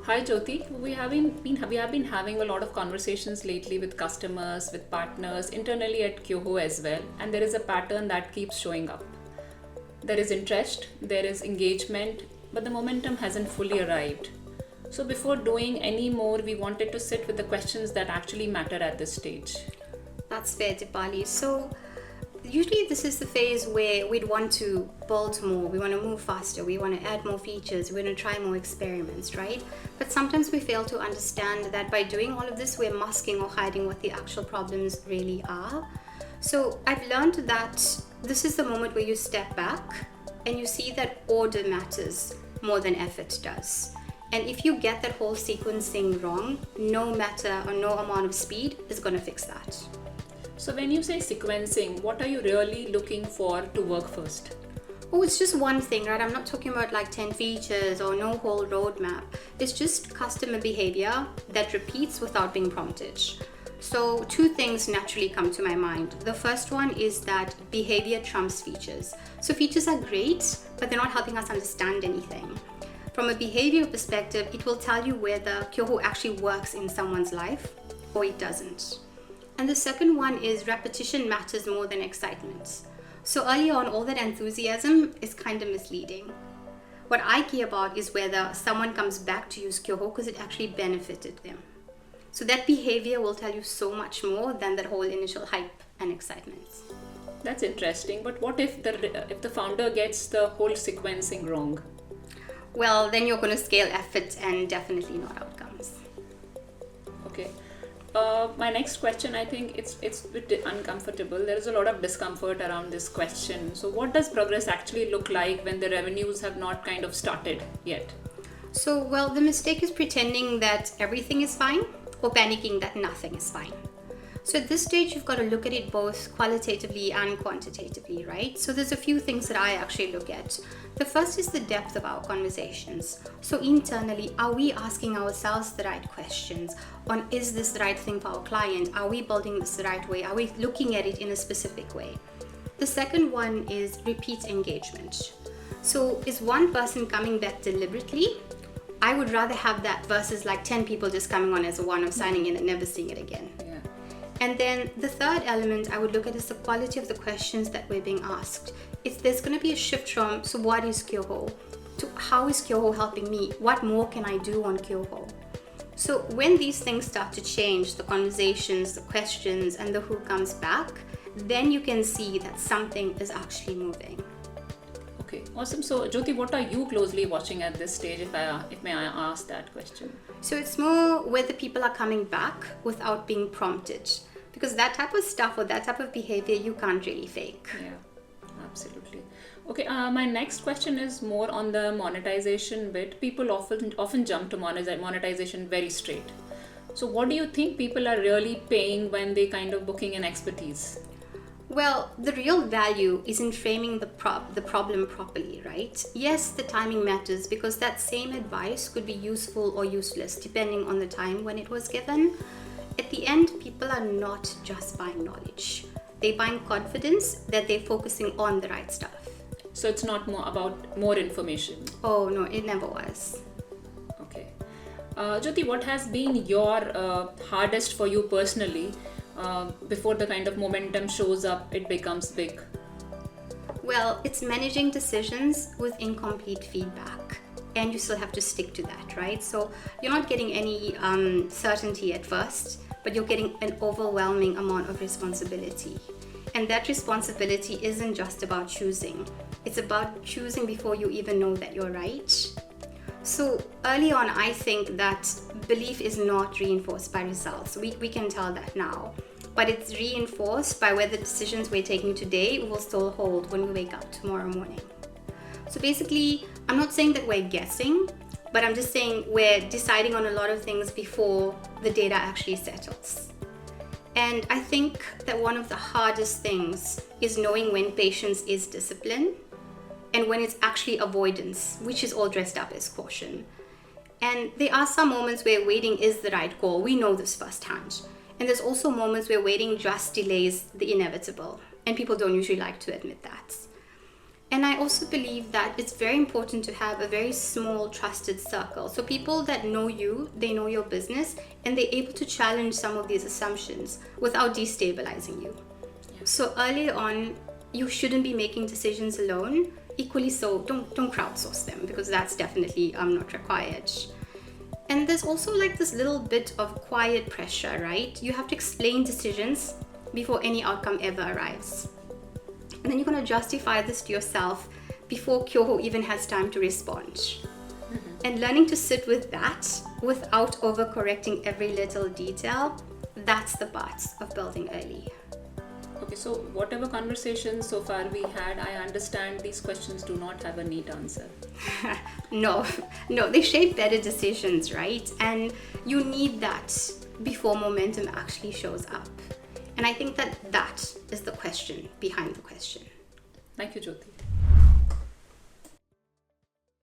Hi Jyoti, we have been having a lot of conversations lately with customers, with partners, internally at Kyoho as well, and there is a pattern that keeps showing up. There is interest, there is engagement, but the momentum hasn't fully arrived. So before doing any more, we wanted to sit with the questions that actually matter at this stage. That's fair, Dipali. So, usually this is the phase where we'd want to build more, we want to move faster, we want to add more features, we want to try more experiments, right? But sometimes we fail to understand that by doing all of this, we're masking or hiding what the actual problems really are. So, I've learned that this is the moment where you step back and you see that order matters more than effort does. And if you get that whole sequencing wrong, no matter or no amount of speed is going to fix that. So when you say sequencing, what are you really looking for to work first? Oh, it's just one thing, right? I'm not talking about like 10 features or no whole roadmap. It's just customer behavior that repeats without being prompted. So, two things naturally come to my mind. The first one is that behavior trumps features. So, features are great, but they're not helping us understand anything. From a behavioral perspective, it will tell you whether Kyoho actually works in someone's life or it doesn't. And the second one is repetition matters more than excitement. So early on, all that enthusiasm is kind of misleading. What I care about is whether someone comes back to use Kyoho because it actually benefited them. So that behavior will tell you so much more than that whole initial hype and excitement. That's interesting, but what if the founder gets the whole sequencing wrong? Well, then you're going to scale effort and definitely not outcomes. Okay. My next question, I think it's a bit uncomfortable. There is a lot of discomfort around this question. So what does progress actually look like when the revenues have not kind of started yet? So, well, the mistake is pretending that everything is fine or panicking that nothing is fine. So at this stage, you've got to look at it both qualitatively and quantitatively, right? So there's a few things that I actually look at. The first is the depth of our conversations. So internally, are we asking ourselves the right questions on is this the right thing for our client? Are we building this the right way? Are we looking at it in a specific way? The second one is repeat engagement. So is one person coming back deliberately? I would rather have that versus like 10 people just coming on as a one-off signing in and never seeing it again. Yeah. And then the third element I would look at is the quality of the questions that we're being asked. If there's going to be a shift from, so what is Kyoho, to how is Kyoho helping me? What more can I do on Kyoho? So when these things start to change, the conversations, the questions, and the who comes back, then you can see that something is actually moving. Okay, awesome. So Jyoti, what are you closely watching at this stage, if may I ask that question? So it's more whether people are coming back without being prompted. Because that type of stuff or that type of behavior you can't really fake. Yeah, absolutely. Okay, my next question is more on the monetization bit. People often jump to monetization very straight. So what do you think people are really paying when they kind of booking an expertise? Well, the real value is in framing the problem properly, right? Yes, the timing matters because that same advice could be useful or useless depending on the time when it was given. At the end, people are not just buying knowledge. They're buying confidence that they're focusing on the right stuff. So it's not more about more information. Oh no, it never was. Okay. Jyoti, what has been your hardest for you personally before the kind of momentum shows up, it becomes big? Well, it's managing decisions with incomplete feedback. And you still have to stick to that, right? So you're not getting any certainty at first, but you're getting an overwhelming amount of responsibility. And that responsibility isn't just about choosing. It's about choosing before you even know that you're right. So early on, I think that belief is not reinforced by results. We can tell that now. But it's reinforced by whether decisions we're taking today will still hold when we wake up tomorrow morning. So basically, I'm not saying that we're guessing, but I'm just saying we're deciding on a lot of things before the data actually settles. And I think that one of the hardest things is knowing when patience is discipline and when it's actually avoidance, which is all dressed up as caution. And there are some moments where waiting is the right call. We know this firsthand. And there's also moments where waiting just delays the inevitable. And people don't usually like to admit that. And I also believe that it's very important to have a very small trusted circle. So people that know you, they know your business, and they're able to challenge some of these assumptions without destabilizing you. Yeah. So early on, you shouldn't be making decisions alone. Equally so, don't crowdsource them, because that's definitely not required. And there's also like this little bit of quiet pressure, right? You have to explain decisions before any outcome ever arrives. And then you're going to justify this to yourself before Kyoho even has time to respond. Mm-hmm. And learning to sit with that without overcorrecting every little detail, that's the part of building early. Okay, so whatever conversations so far we had, I understand these questions do not have a neat answer. No, they shape better decisions, right? And you need that before momentum actually shows up. And I think that is the question behind the question. Thank you, Jyoti.